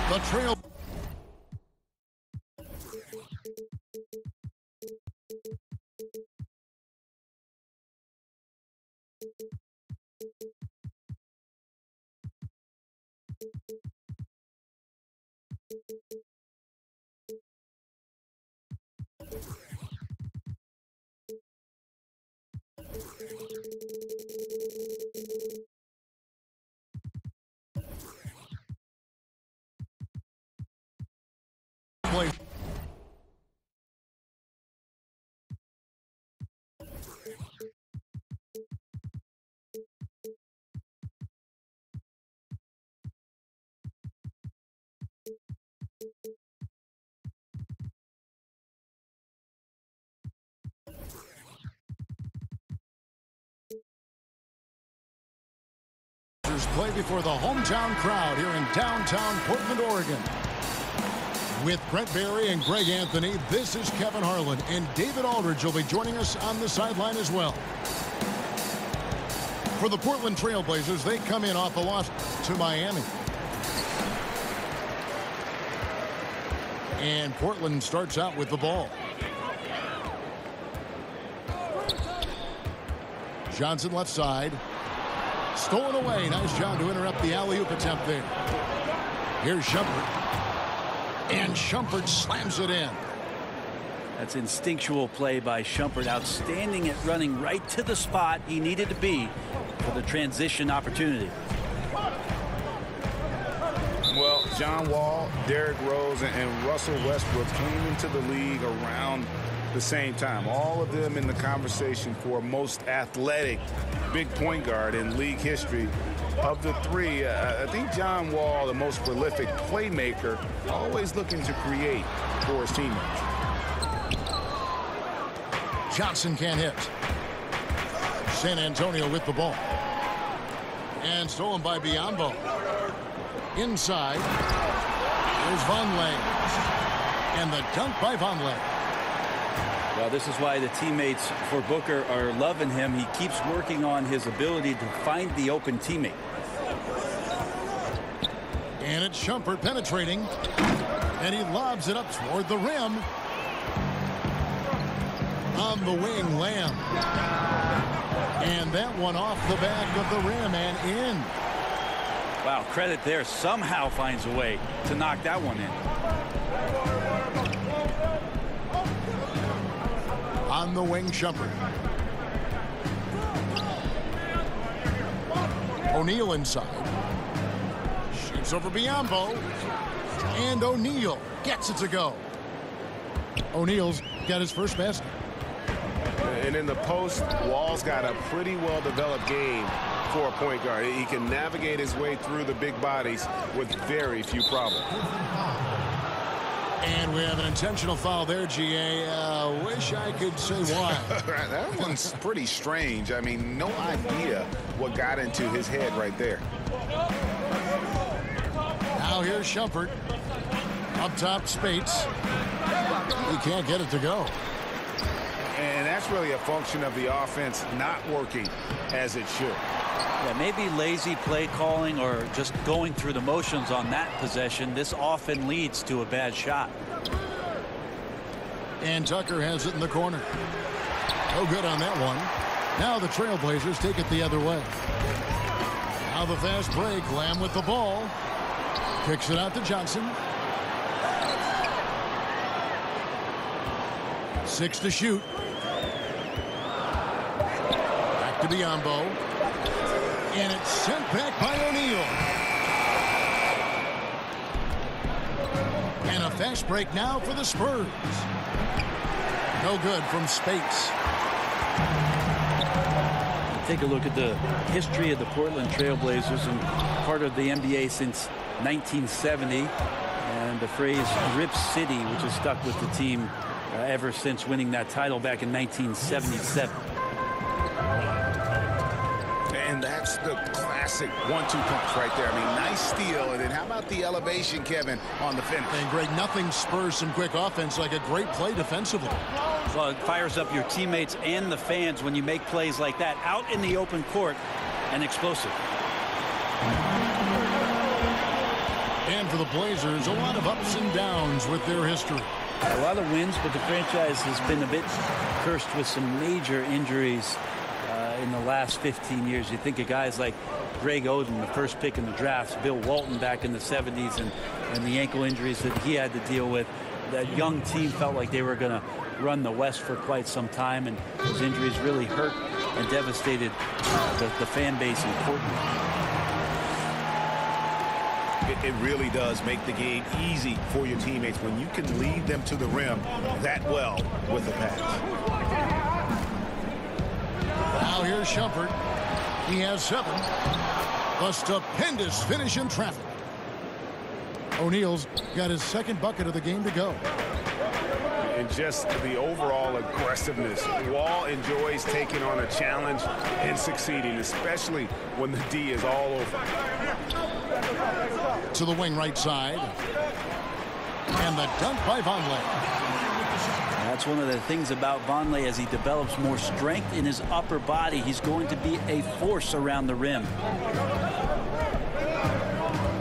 The trail. Play. Play before the hometown crowd here in downtown Portland, Oregon. With Brent Barry and Greg Anthony, this is Kevin Harlan, and David Aldridge will be joining us on the sideline as well. For the Portland Trail Blazers, they come in off a loss to Miami. And Portland starts out with the ball. Johnson left side. Stolen away. Nice job to interrupt the alley-oop attempt there. Here's Shumpert. And Shumpert slams it in. That's instinctual play by Shumpert. Outstanding at running right to the spot he needed to be for the transition opportunity. Well, John Wall, Derrick Rose, and Russell Westbrook came into the league around the same time. All of them in the conversation for most athletic big point guard in league history. Of the three, I think John Wall, the most prolific playmaker, always looking to create for his teammates. Johnson can't hit. San Antonio with the ball. And stolen by Biyombo. Inside. There's Vonleh. And the dunk by Vonleh. Well, this is why the teammates for Booker are loving him. He keeps working on his ability to find the open teammate. And it's Shumpert penetrating. And he lobs it up toward the rim. On the wing, Lamb. And that one off the back of the rim and in. Wow, credit there. Somehow finds a way to knock that one in. On the wing, Shumpert. O'Neal inside. Shoots over Biyombo. And O'Neal gets it to go. O'Neal's got his first basket. And in the post, Wall's got a pretty well-developed game for a point guard. He can navigate his way through the big bodies with very few problems. And we have an intentional foul there, GA. Wish I could say why. That one's pretty strange. I mean, no idea what got into his head right there. Now here's Shumpert. Up top, Spates. He can't get it to go. And that's really a function of the offense not working as it should. Yeah, maybe lazy play calling or just going through the motions on that possession. This often leads to a bad shot. And Tucker has it in the corner. No good on that one. Now the Trailblazers take it the other way. Now the fast break. Lamb with the ball. Kicks it out to Johnson. 6 to shoot. Back to Biyombo. And it's sent back by O'Neal. And a fast break now for the Spurs. No good from Spates. Take a look at the history of the Portland Trailblazers and part of the NBA since 1970. And the phrase Rip City, which has stuck with the team ever since winning that title back in 1977. And that's the classic 1-2 punch right there. I mean, nice steal. And then how about the elevation, Kevin, on the finish? And Greg, nothing spurs some quick offense like a great play defensively. Well, it fires up your teammates and the fans when you make plays like that out in the open court and explosive. And for the the Blazers, a lot of ups and downs with their history. A lot of wins, but the franchise has been a bit cursed with some major injuries in the last 15 years. You think of guys like Greg Oden, the first pick in the draft, Bill Walton back in the 70s, and the ankle injuries that he had to deal with. That young team felt like they were going to run the West for quite some time, and those injuries really hurt and devastated the fan base in Portland. It really does make the game easy for your teammates when you can lead them to the rim that well with a pass. Now here's Shumpert. He has 7. A stupendous finish in traffic. O'Neal's got his second bucket of the game to go. And just the overall aggressiveness. Wall enjoys taking on a challenge and succeeding, especially when the D is all over. To the wing right side. And the dunk by Vonleh. That's one of the things about Vonleh. As he develops more strength in his upper body, he's going to be a force around the rim.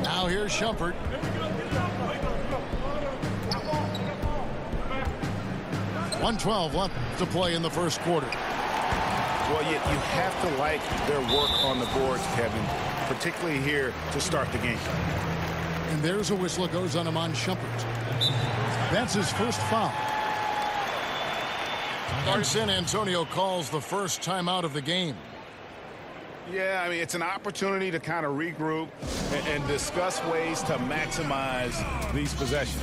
Now here's Shumpert. .112 left to play in the first quarter. Well, you have to like their work on the boards, Kevin, particularly here to start the game. And there's a whistle that goes on him on Shumpert. That's his first foul. And San Antonio calls the first timeout of the game. Yeah, I mean, it's an opportunity to kind of regroup and discuss ways to maximize these possessions.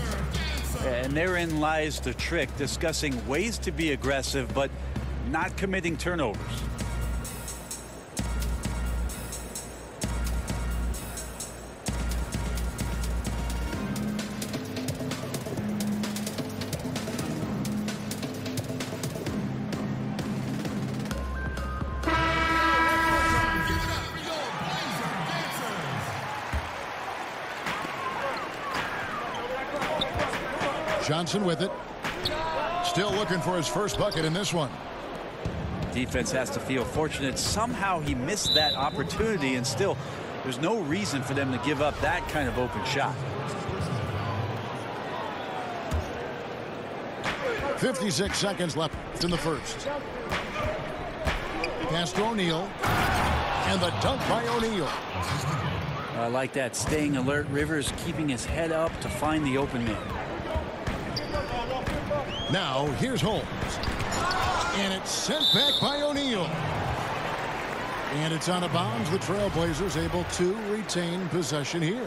And therein lies the trick, discussing ways to be aggressive, but not committing turnovers. Johnson with it. Still looking for his first bucket in this one. Defense has to feel fortunate. Somehow he missed that opportunity, and still there's no reason for them to give up that kind of open shot. 56 seconds left in the first. Pass to O'Neal. And the dunk by O'Neal. I like that. Staying alert. Rivers keeping his head up to find the open man. Now, here's Holmes. And it's sent back by O'Neal. And it's out of bounds. The Trailblazers able to retain possession here.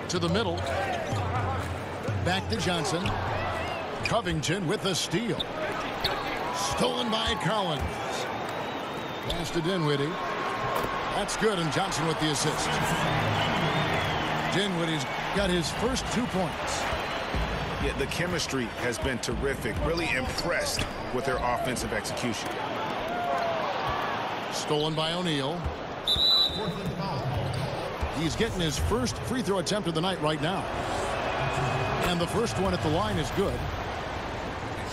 To the middle. Back to Johnson. Covington with the steal. Stolen by Collins. Pass to Dinwiddie. That's good, and Johnson with the assist. Dinwiddie's got his first 2 points. Yeah, the chemistry has been terrific. Really impressed with their offensive execution. Stolen by O'Neal. He's getting his first free throw attempt of the night right now. And the first one at the line is good.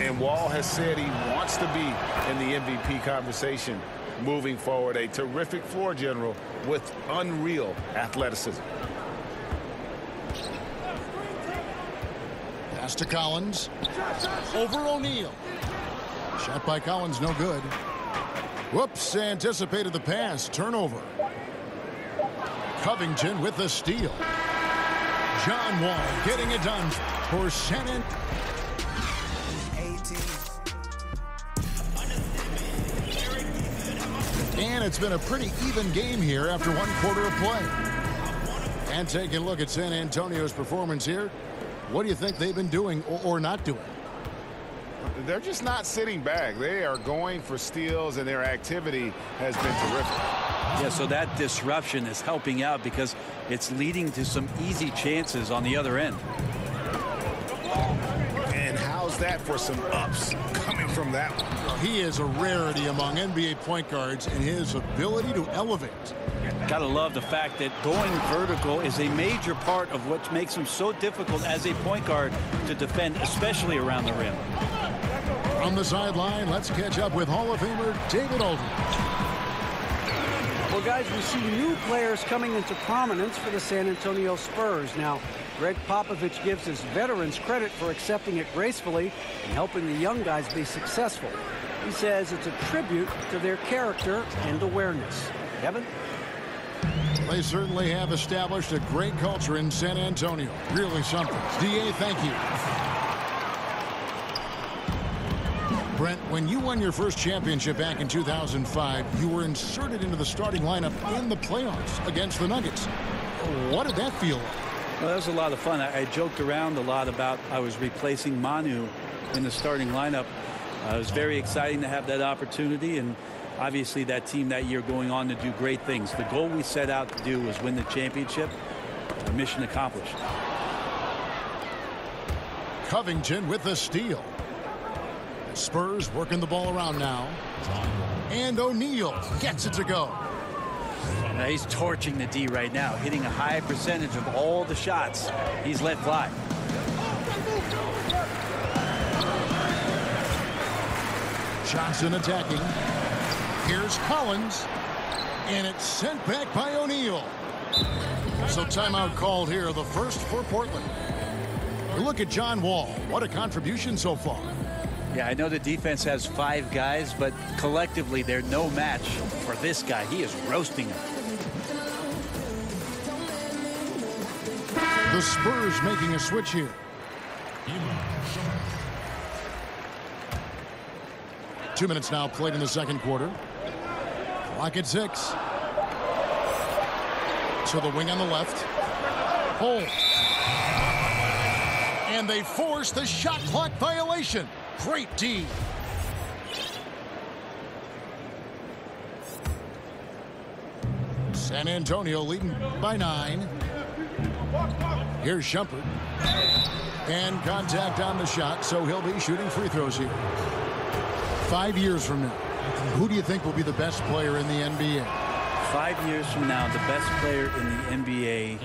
And Wall has said he wants to be in the MVP conversation moving forward. A terrific floor general with unreal athleticism. Pass to Collins. Over O'Neal. Shot by Collins, no good. Whoops, anticipated the pass. Turnover. Covington with the steal. John Wall getting it done for San Antonio. And it's been a pretty even game here after 1 quarter of play. And taking a look at San Antonio's performance here. What do you think they've been doing or not doing? They're just not sitting back. They are going for steals, and their activity has been terrific. Yeah, so that disruption is helping out because it's leading to some easy chances on the other end. And how's that for some ups coming from that one? He is a rarity among NBA point guards in his ability to elevate. Gotta love the fact that going vertical is a major part of what makes him so difficult as a point guard to defend, especially around the rim. From the sideline, let's catch up with Hall of Famer David Aldridge. guys, we see new players coming into prominence for the San Antonio Spurs. Now, Greg Popovich gives his veterans credit for accepting it gracefully and helping the young guys be successful. He says it's a tribute to their character and awareness. Kevin? They certainly have established a great culture in San Antonio. Really something. DA, thank you. Brent, when you won your first championship back in 2005, you were inserted into the starting lineup in the playoffs against the Nuggets. What did that feel like? Well, that was a lot of fun. I joked around a lot about I was replacing Manu in the starting lineup. It was very exciting to have that opportunity, and obviously that team that year going on to do great things. The goal we set out to do was win the championship. Mission accomplished. Covington with the steal. Spurs working the ball around now. And O'Neal gets it to go. Now he's torching the D right now, hitting a high percentage of all the shots he's let fly. Johnson attacking. Here's Collins. And it's sent back by O'Neal. So timeout called here, the first for Portland. Look at John Wall. What a contribution so far. Yeah, I know the defense has 5 guys, but collectively they're no match for this guy. He is roasting them. The Spurs making a switch here. Two minutes now played in the second quarter. Clock at 6. So the wing on the left. Hold. And they force the shot clock violation. Great D. San Antonio leading by 9. Here's Shumpert. And contact on the shot, so he'll be shooting free throws here. 5 years from now, who do you think will be the best player in the NBA? 5 years from now, the best player in the NBA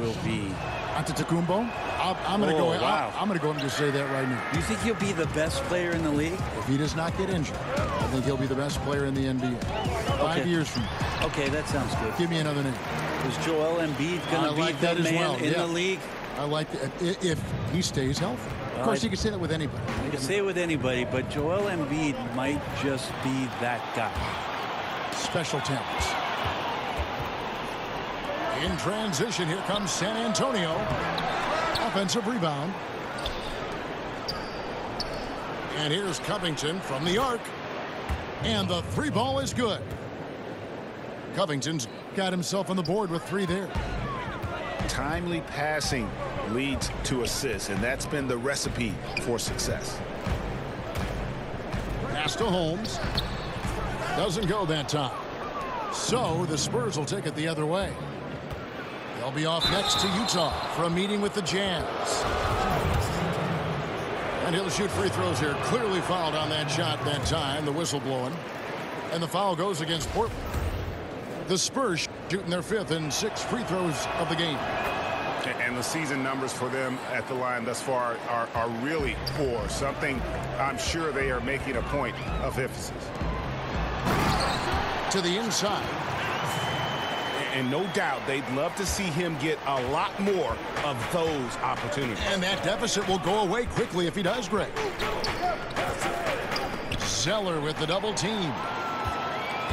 will be Antetokounmpo? I'm going to go. Wow. I'm going to go and just say that right now. You think he'll be the best player in the league? If he does not get injured, I think he'll be the best player in the NBA. 5 years from now. Okay, that sounds good. Give me another name. Is Joel Embiid going to be the man in the league? I like that if he stays healthy. Of course, you can say that with anybody. You can say it with anybody, but Joel Embiid might just be that guy. Special talents. In transition, here comes San Antonio. Offensive rebound. And here's Covington from the arc. And the 3 ball is good. Covington's got himself on the board with 3 there. Timely passing leads to assists, and that's been the recipe for success. Pass to Holmes. Doesn't go that time. So the Spurs will take it the other way. They'll be off next to Utah for a meeting with the Jazz. And he'll shoot free throws here. Clearly fouled on that shot that time. The whistle blowing. And the foul goes against Portland. The Spurs shooting their 5th and 6th free throws of the game. And the season numbers for them at the line thus far are really poor. Something I'm sure they are making a point of emphasis. To the inside. And no doubt they'd love to see him get a lot more of those opportunities. And that deficit will go away quickly if he does, Greg. Zeller with the double team.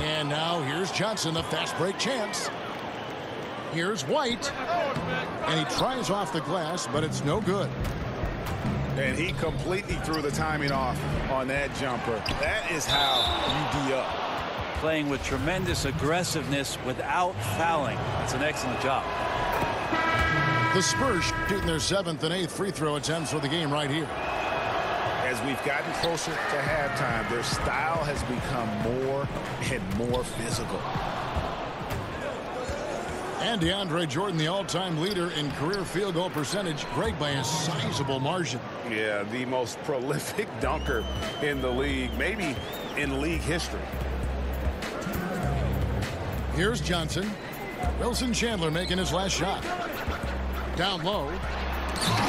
And now here's Johnson, the fast break chance. Here's White. And he tries off the glass, but it's no good. And he completely threw the timing off on that jumper. That is how you D up. Playing with tremendous aggressiveness without fouling. That's an excellent job. The Spurs shooting their 7th and 8th free throw attempts for the game right here. As we've gotten closer to halftime, their style has become more and more physical. And DeAndre Jordan, the all-time leader in career field goal percentage, Greg, by a sizable margin. Yeah, the most prolific dunker in the league, maybe in league history. Here's Johnson. Wilson Chandler making his last shot. Down low.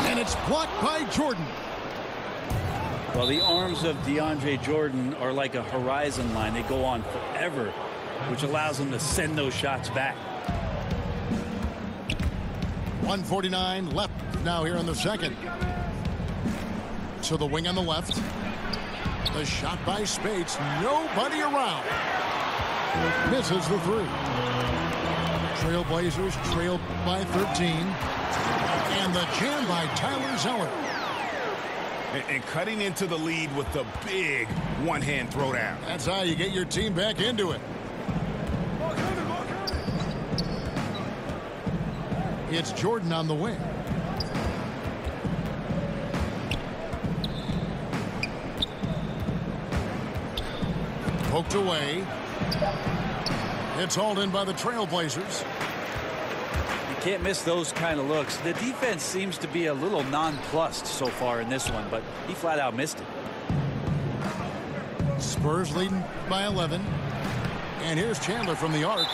And it's blocked by Jordan. Well, the arms of DeAndre Jordan are like a horizon line. They go on forever. which allows him to send those shots back. 1:49 left now here in the second. To the wing on the left. The shot by Spates. Nobody around. Misses the three. Trailblazers trail by 13. And the jam by Tyler Zeller. And cutting into the lead with the big one-hand throwdown. That's how you get your team back into it. It's Jordan on the wing. Poked away. It's hauled in by the Trailblazers. You can't miss those kind of looks. The defense seems to be a little nonplussed so far in this one, but he flat out missed it. Spurs leading by 11. And here's Chandler from the arc.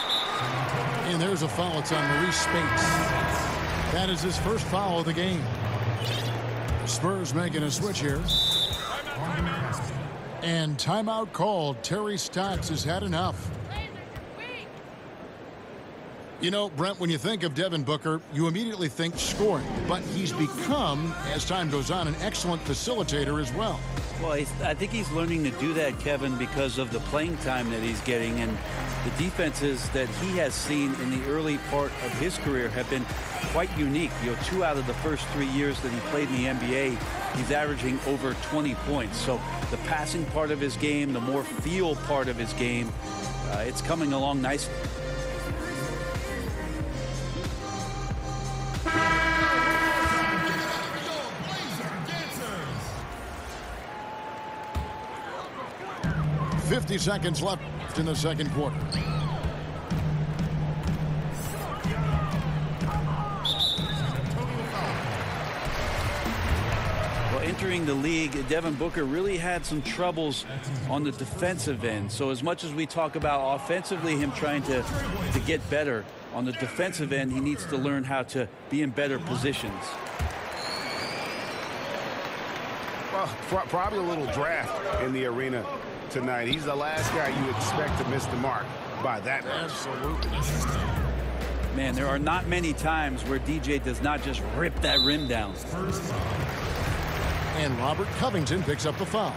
And there's a foul. It's on Maurice Spates. That is his first foul of the game. Spurs making a switch here. And timeout called. Terry Stotts has had enough. You know, Brent, when you think of Devin Booker, you immediately think scoring. But he's become, as time goes on, an excellent facilitator as well. Well, I think he's learning to do that, Kevin, because of the playing time that he's getting. And the defenses that he has seen in the early part of his career have been quite unique. You know, 2 out of the first 3 years that he played in the NBA, he's averaging over 20 points. So the passing part of his game, the more feel part of his game, it's coming along nicely. .50 seconds left in the second quarter. Well, entering the league, Devin Booker really had some troubles on the defensive end. So as much as we talk about offensively him trying to get better, on the defensive end he needs to learn how to be in better positions. Well, probably a little draft in the arena tonight. He's the last guy you expect to miss the mark by that much. Absolutely. Man, there are not many times where DJ does not just rip that rim down. And Robert Covington picks up the foul.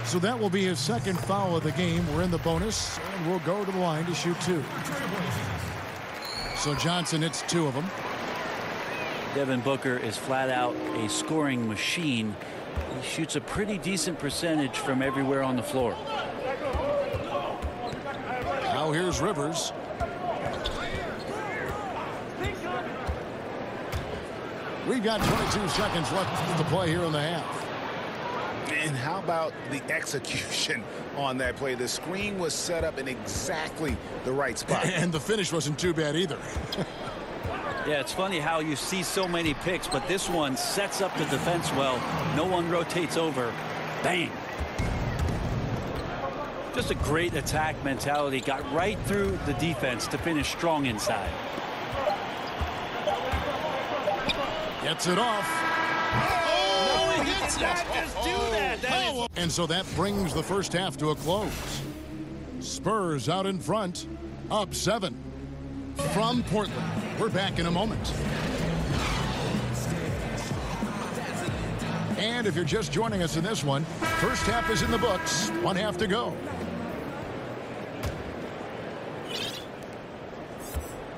So that will be his second foul of the game. We're in the bonus, and we'll go to the line to shoot 2. So Johnson hits 2 of them. Devin Booker is flat out a scoring machine. He shoots a pretty decent percentage from everywhere on the floor. Now here's Rivers. We've got 22 seconds left to play here in the half. And how about the execution on that play? The screen was set up in exactly the right spot. And the finish wasn't too bad either. Yeah, it's funny how you see so many picks, but this one sets up the defense well. No one rotates over. Bang. Just a great attack mentality. Got right through the defense to finish strong inside. Gets it off. Oh, no, he did not just do that. And so that brings the first half to a close. Spurs out in front, up 7. From Portland, we're back in a moment. And if you're just joining us in this one, first half is in the books, 1 half to go.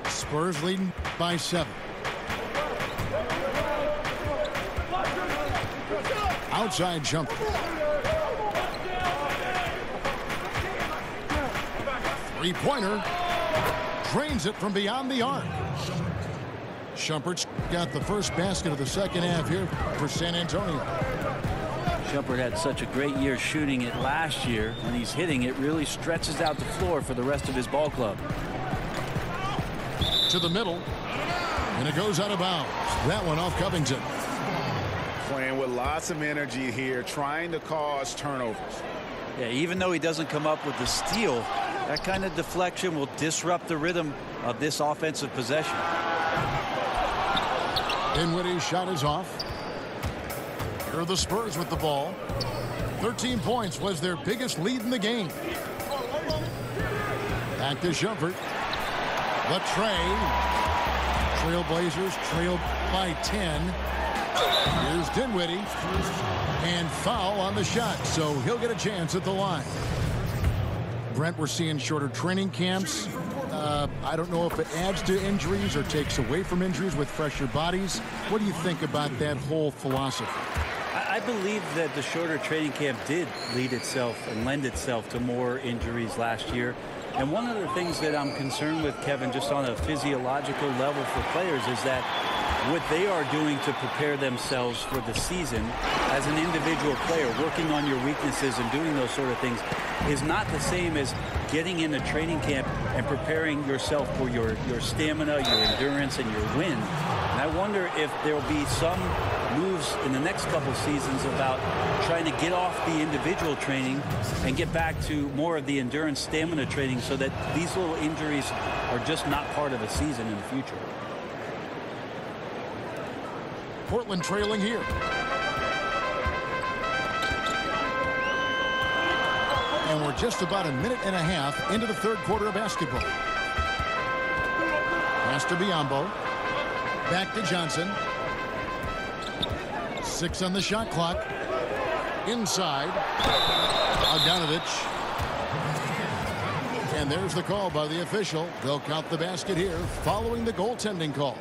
Spurs leading by 7. Outside jumper. Three-pointer. Drains it from beyond the arc. Shumpert's got the first basket of the second half here for San Antonio. Shumpert had such a great year shooting it last year. When he's hitting it, really stretches out the floor for the rest of his ball club. To the middle. And it goes out of bounds. That one off Covington. Playing with lots of energy here, trying to cause turnovers. Yeah, even though he doesn't come up with the steal, that kind of deflection will disrupt the rhythm of this offensive possession. Dinwiddie's shot is off. Here are the Spurs with the ball. 13 points was their biggest lead in the game. Back to Shumpert. The tray. Trailblazers trailed by 10. Here's Dinwiddie. And foul on the shot, so he'll get a chance at the line. Brent, we're seeing shorter training camps. I don't know if it adds to injuries or takes away from injuries with fresher bodies. What do you think about that whole philosophy? I believe that the shorter training camp did lead itself and lend itself to more injuries last year. And one of the things that I'm concerned with, Kevin, just on a physiological level for players, is that what they are doing to prepare themselves for the season as an individual player, working on your weaknesses and doing those sort of things, is not the same as getting into training camp and preparing yourself for your stamina, your endurance, and your win. And I wonder if there will be some moves in the next couple seasons about trying to get off the individual training and get back to more of the endurance stamina training so that these little injuries are just not part of a season in the future. Portland trailing here. And we're just about a minute and a half into the third quarter of basketball. Pass to Biyombo. Back to Johnson. 6 on the shot clock. Inside. Bogdanovich. And there's the call by the official. They'll count the basket here following the goaltending call.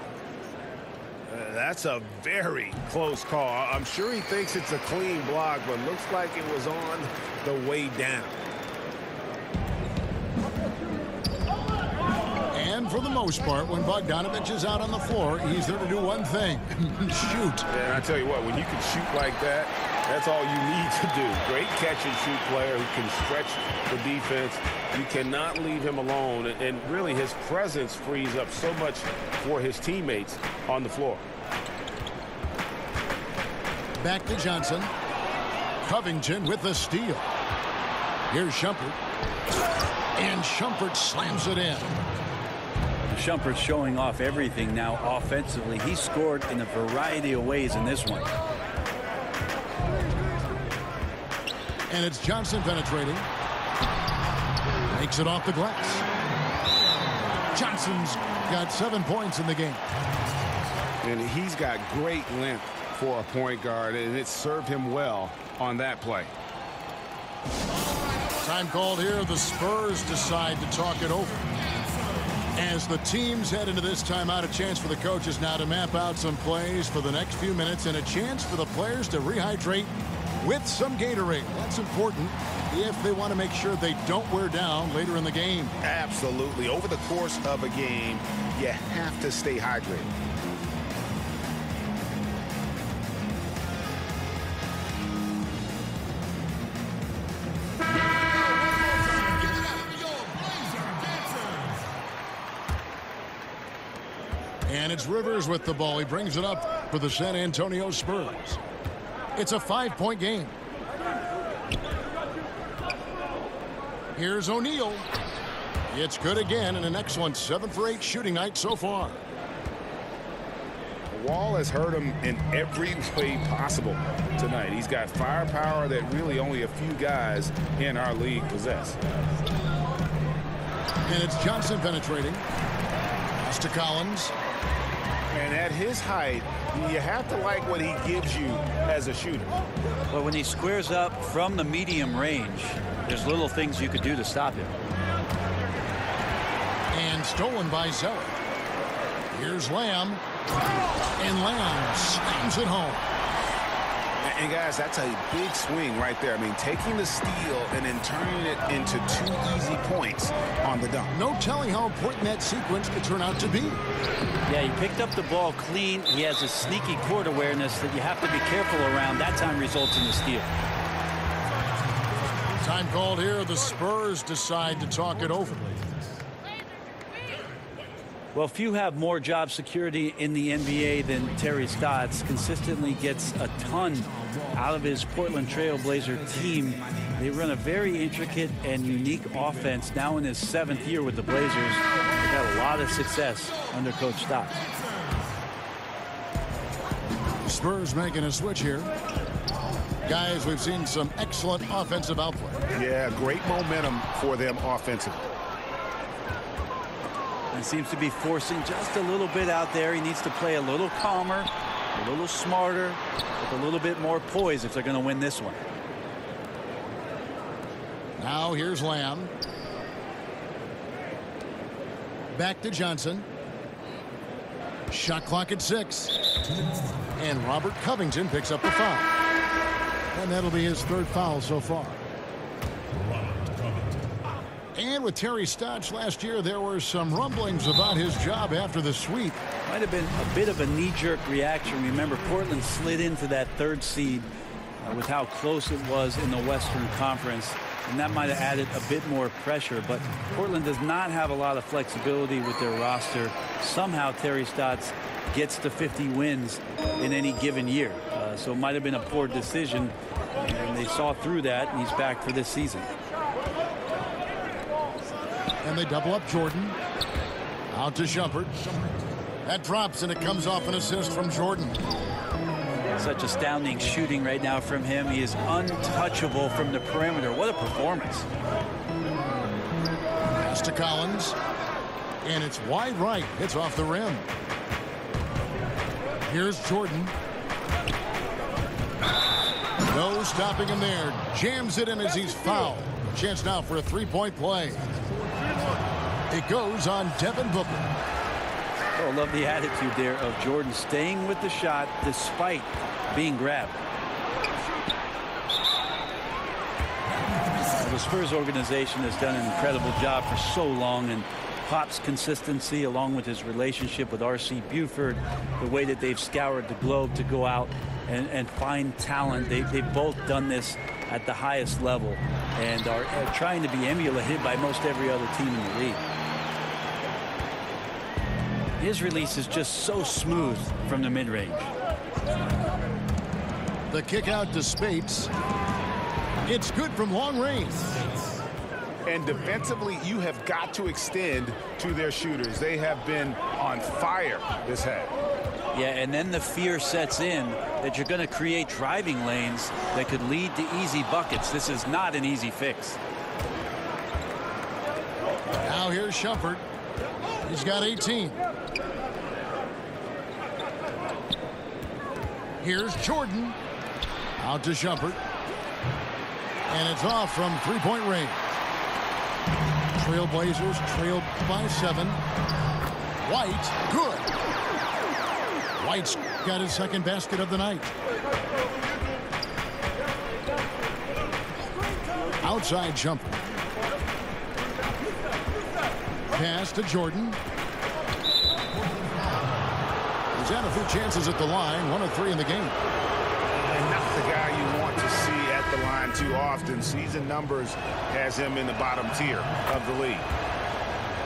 That's a very close call. I'm sure he thinks it's a clean block, but looks like it was on the way down. And for the most part, when Bogdanovich is out on the floor, he's there to do one thing: shoot. And I tell you what, when you can shoot like that, that's all you need to do. Great catch-and-shoot player who can stretch the defense. You cannot leave him alone, and really his presence frees up so much for his teammates on the floor. Back to Johnson. Covington with the steal. Here's Shumpert. And Shumpert slams it in. Shumpert's showing off everything now offensively. He scored in a variety of ways in this one. And it's Johnson penetrating. Makes it off the glass. Johnson's got 7 points in the game. And he's got great length for a point guard, and it served him well on that play. Time called here. The Spurs decide to talk it over. As the teams head into this timeout, a chance for the coaches now to map out some plays for the next few minutes and a chance for the players to rehydrate with some Gatorade. That's important if they want to make sure they don't wear down later in the game. Absolutely. Over the course of a game, you have to stay hydrated. And it's Rivers with the ball. He brings it up for the San Antonio Spurs. It's a 5-point game. Here's O'Neal. It's good again, and an excellent 7 for 8 shooting night so far. Wall has hurt him in every way possible tonight. He's got firepower that really only a few guys in our league possess. And it's Johnson penetrating. Pass to Collins. And at his height, you have to like what he gives you as a shooter. But when he squares up from the medium range, there's little things you could do to stop him. And stolen by Zeller. Here's Lamb. And Lamb slams it home. And guys, that's a big swing right there. I mean, taking the steal and then turning it into 2 easy points on the dunk. No telling how important that sequence could turn out to be. Yeah, he picked up the ball clean. He has a sneaky court awareness that you have to be careful around. That time results in the steal. Time called here. The Spurs decide to talk it over. Well, few have more job security in the NBA than Terry Stotts. Consistently gets a ton out of his Portland Trailblazer team. They run a very intricate and unique offense now in his 7th year with the Blazers. They've had a lot of success under Coach Stotts. Spurs making a switch here. Guys, we've seen some excellent offensive output. Yeah, great momentum for them offensively. And seems to be forcing just a little bit out there. He needs to play a little calmer, a little smarter, with a little bit more poise if they're going to win this one. Now here's Lamb. Back to Johnson. Shot clock at 6. And Robert Covington picks up the foul. And that'll be his 3rd foul so far. And with Terry Stotts last year, there were some rumblings about his job after the sweep. Might have been a bit of a knee-jerk reaction. Remember, Portland slid into that 3rd seed with how close it was in the Western Conference. And that might have added a bit more pressure. But Portland does not have a lot of flexibility with their roster. Somehow Terry Stotts gets to 50 wins in any given year. So it might have been a poor decision. And they saw through that, and he's back for this season. And they double up Jordan. Out to Shumpert. That drops, and it comes off an assist from Jordan. Such astounding shooting right now from him. He is untouchable from the perimeter. What a performance. Pass to Collins. And it's wide right. It's off the rim. Here's Jordan. No stopping him there. Jams it in as he's fouled. A chance now for a 3-point play. It goes on Devin Booker. Oh, I love the attitude there of Jordan staying with the shot despite being grabbed. The Spurs organization has done an incredible job for so long, and Pop's consistency along with his relationship with R.C. Buford, the way that they've scoured the globe to go out and find talent. They've both done this at the highest level and are trying to be emulated by most every other team in the league. His release is just so smooth from the mid-range. The kick out to Spates. It's good from long range. And defensively, you have got to extend to their shooters. They have been on fire this half. Yeah, and then the fear sets in that you're going to create driving lanes that could lead to easy buckets. This is not an easy fix. Now here's Shumpert. He's got 18. Here's Jordan. Out to Shumpert. And it's off from 3-point range. Trailblazers trailed by 7. White, good. White's got his 2nd basket of the night. Outside Shumpert. Pass to Jordan. He's had a few chances at the line. 1 of 3 in the game. And not the guy you want to see at the line too often. Season numbers has him in the bottom tier of the league.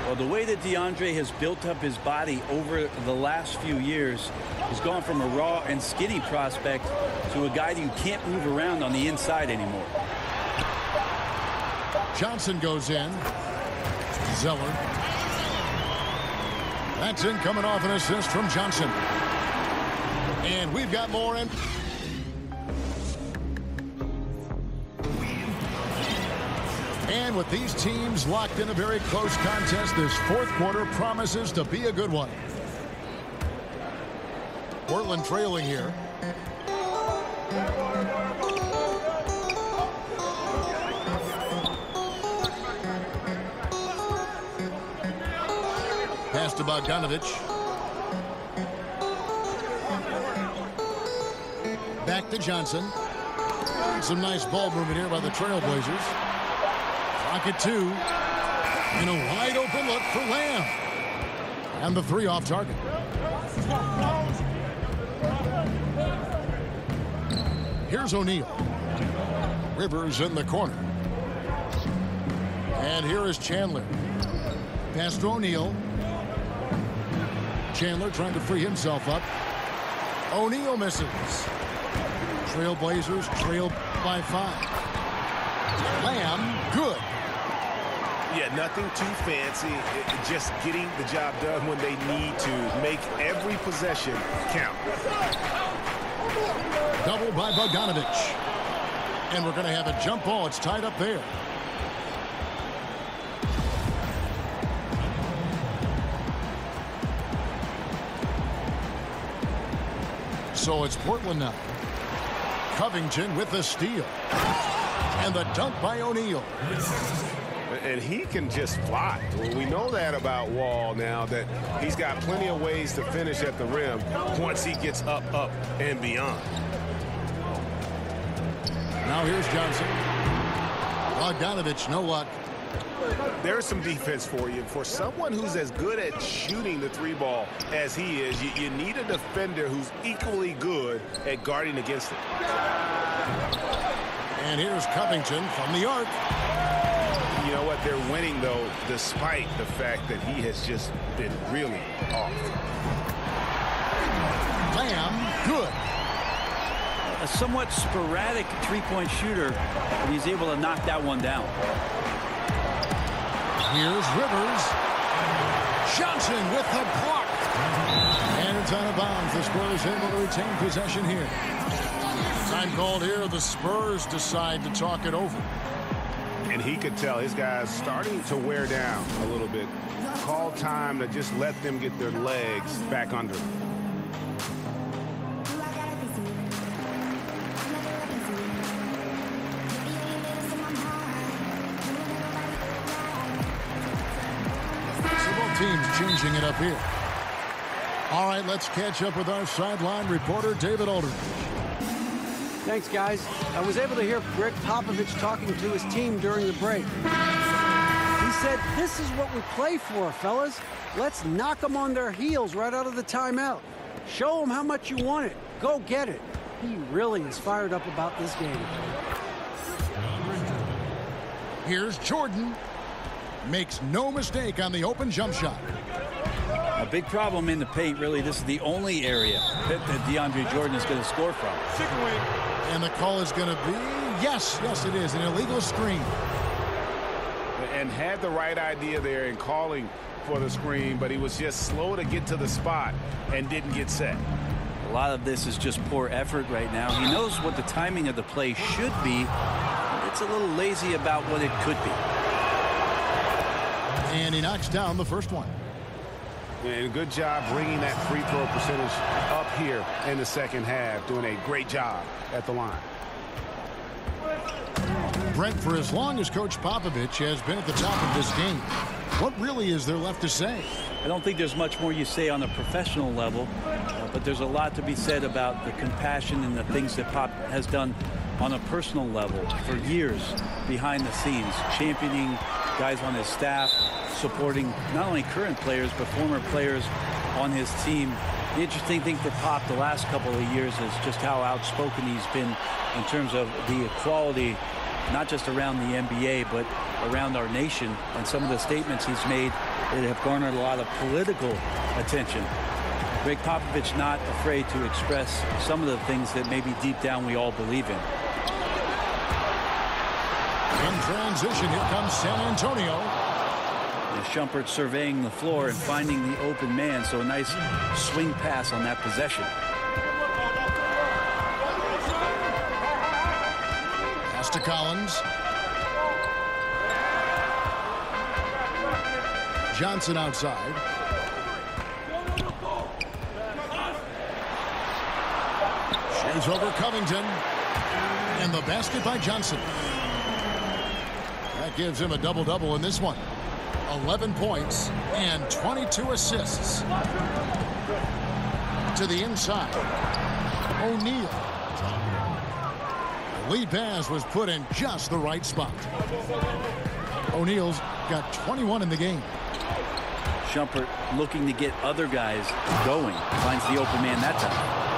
Well, the way that DeAndre has built up his body over the last few years, he's gone from a raw and skinny prospect to a guy that you can't move around on the inside anymore. Johnson goes in. Zeller. That's in, coming off an assist from Johnson. And we've got more in. And with these teams locked in a very close contest, this 4th quarter promises to be a good one. Portland trailing here. Pass to Bogdanovich. Back to Johnson. Some nice ball movement here by the Trailblazers. Clock at 2. And a wide open look for Lamb. And the 3 off target. Here's O'Neal. Rivers in the corner. And here is Chandler. Pass to O'Neal. Chandler trying to free himself up. O'Neal misses. Trailblazers trailed by 5. Lamb, good. Yeah, nothing too fancy. Just getting the job done when they need to. Make every possession count. Double by Bogdanovich. And we're going to have a jump ball. It's tied up there. So it's Portland now. Covington with the steal. And the dunk by O'Neal. And he can just fly. Well, we know that about Wall now, that he's got plenty of ways to finish at the rim once he gets up, and beyond. Now here's Johnson. Bogdanovich, no luck. There's some defense for you. For someone who's as good at shooting the three ball as he is, you need a defender who's equally good at guarding against it. And here's Covington from the arc. You know what? They're winning, though, despite the fact that he has just been really off. Lamb, good. A somewhat sporadic three-point shooter, but he's able to knock that one down. Here's Rivers. Johnson with the block. And it's out of bounds. The Spurs able to retain possession here. Time called here. The Spurs decide to talk it over. And he could tell his guys starting to wear down a little bit. Call time to just let them get their legs back under them. Teams changing it up here. All right, let's catch up with our sideline reporter, David Aldridge. Thanks, guys. I was able to hear Greg Popovich talking to his team during the break. He said, "This is what we play for, fellas. Let's knock them on their heels right out of the timeout. Show them how much you want it. Go get it." He really is fired up about this game. Here's Jordan. Makes no mistake on the open jump shot. A big problem in the paint, really. This is the only area that DeAndre Jordan is going to score from. And the call is going to be, yes, it is, an illegal screen. And had the right idea there in calling for the screen, but he was just slow to get to the spot and didn't get set. A lot of this is just poor effort right now. He knows what the timing of the play should be. It's a little lazy about what it could be. And he knocks down the first one. And good job bringing that free throw percentage up here in the second half. Doing a great job at the line. Brent, for as long as Coach Popovich has been at the top of this game, what really is there left to say? I don't think there's much more you say on a professional level, but there's a lot to be said about the compassion and the things that Pop has done on a personal level for years behind the scenes, championing guys on his staff, supporting not only current players but former players on his team. The interesting thing for Pop the last couple of years is just how outspoken he's been in terms of the equality, not just around the NBA but around our nation, and some of the statements he's made that have garnered a lot of political attention. Greg Popovich not afraid to express some of the things that maybe deep down we all believe in. In transition, here comes San Antonio. And Shumpert surveying the floor and finding the open man, so a nice swing pass on that possession. Pass to Collins. Johnson outside. Shaves over Covington. And the basket by Johnson. That gives him a double-double in this one. 11 points and 22 assists. To the inside. O'Neal. The lead pass was put in just the right spot. O'Neal's got 21 in the game. Shumpert looking to get other guys going. Finds the open man that time.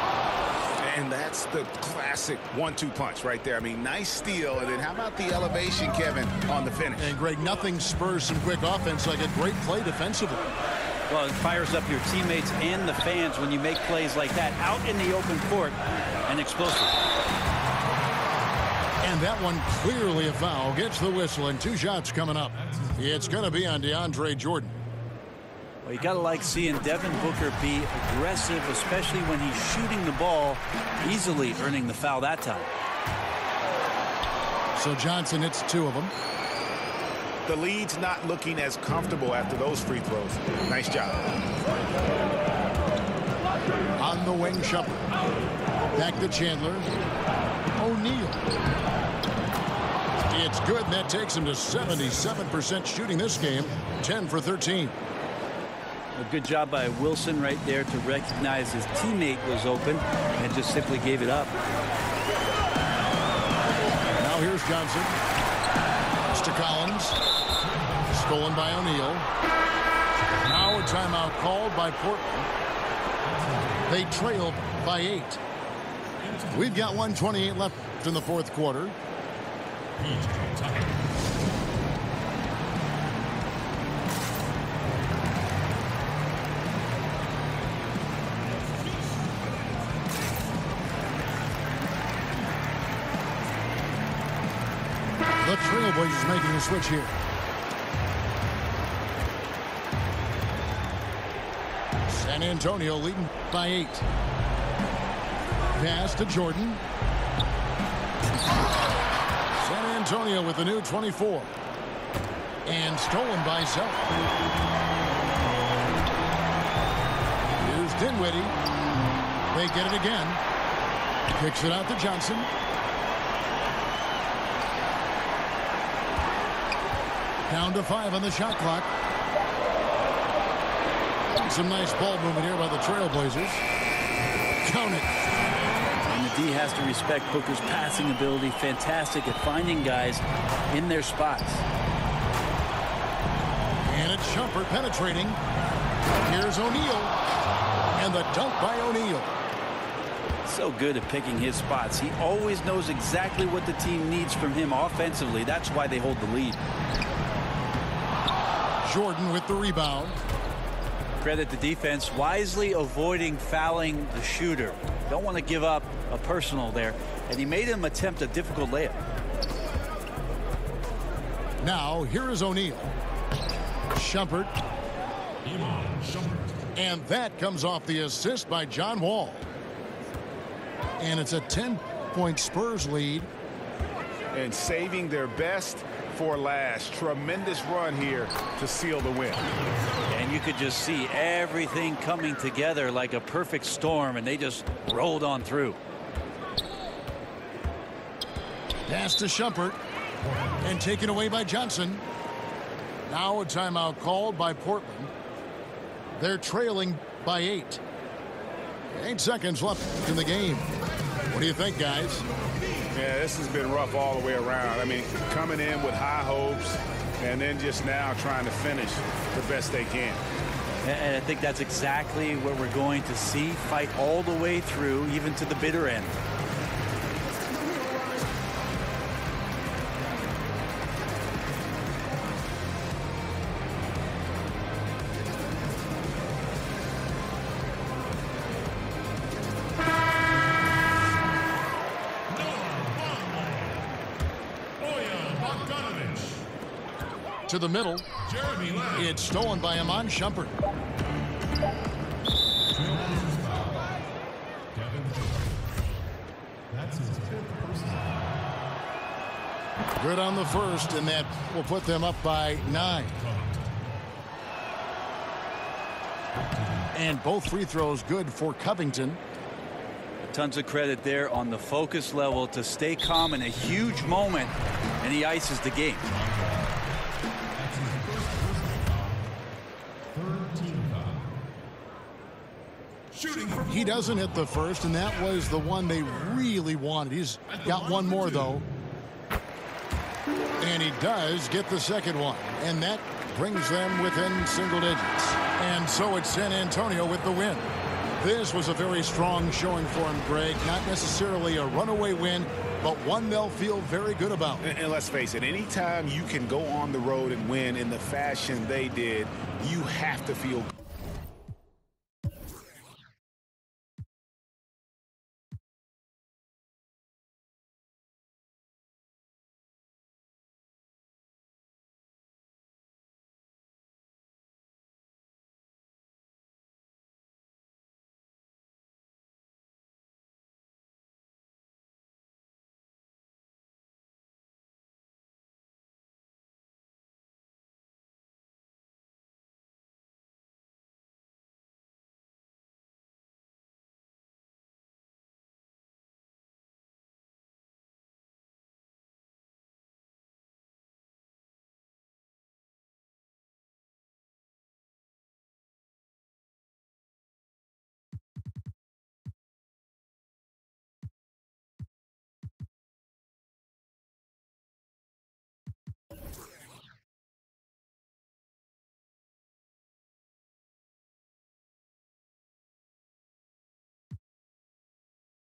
And that's the classic 1-2 punch right there. I mean, nice steal. And then how about the elevation, Kevin, on the finish? And, Greg, nothing spurs some quick offense like a great play defensively. Well, it fires up your teammates and the fans when you make plays like that out in the open court and explosive. And that one clearly a foul. Gets the whistle, and 2 shots coming up. It's going to be on DeAndre Jordan. Well, you got to like seeing Devin Booker be aggressive, especially when he's shooting the ball, easily earning the foul that time. So Johnson hits 2 of them. The lead's not looking as comfortable after those free throws. Nice job. On the wing, Shumpert. Back to Chandler. O'Neal. It's good, and that takes him to 77% shooting this game. 10 for 13. A good job by Wilson right there to recognize his teammate was open and just simply gave it up. Now here's Johnson. It's to Collins. Stolen by O'Neal. Now a timeout called by Portland. They trailed by 8. We've got 1:28 left in the fourth quarter. The Trailblazers making a switch here. San Antonio leading by 8. Pass to Jordan. San Antonio with the new 24. And stolen by Zell. Here's Dinwiddie. They get it again. Kicks it out to Johnson. Down to 5 on the shot clock. Some nice ball movement here by the Trailblazers. Count it. And the D has to respect Booker's passing ability. Fantastic at finding guys in their spots. And it's Shumpert penetrating. Here's O'Neal. And the dunk by O'Neal. So good at picking his spots. He always knows exactly what the team needs from him offensively. That's why they hold the lead. Jordan with the rebound. Credit the defense wisely avoiding fouling the shooter. Don't want to give up a personal there. And he made him attempt a difficult layup. Now here is O'Neal. Shumpert. And that comes off the assist by John Wall. And it's a 10-point Spurs lead. And saving their best for last. Tremendous run here to seal the win. And you could just see everything coming together like a perfect storm, and they just rolled on through. Pass to Shumpert. And taken away by Johnson. Now a timeout called by Portland. They're trailing by 8. 8 seconds left in the game. What do you think, guys? Yeah, this has been rough all the way around. I mean, coming in with high hopes and then just now trying to finish the best they can. And I think that's exactly what we're going to see. Fight all the way through, even to the bitter end. To the middle. It's stolen by Iman Shumpert. Good on the first, and that will put them up by 9. And both free throws good for Covington. Tons of credit there on the focus level to stay calm in a huge moment, and he ices the game. He doesn't hit the first, and that was the one they really wanted. He's got one more, though. And he does get the second one. And that brings them within single digits. And so it's San Antonio with the win. This was a very strong showing for him, Greg. Not necessarily a runaway win, but one they'll feel very good about. And let's face it, anytime you can go on the road and win in the fashion they did, you have to feel good.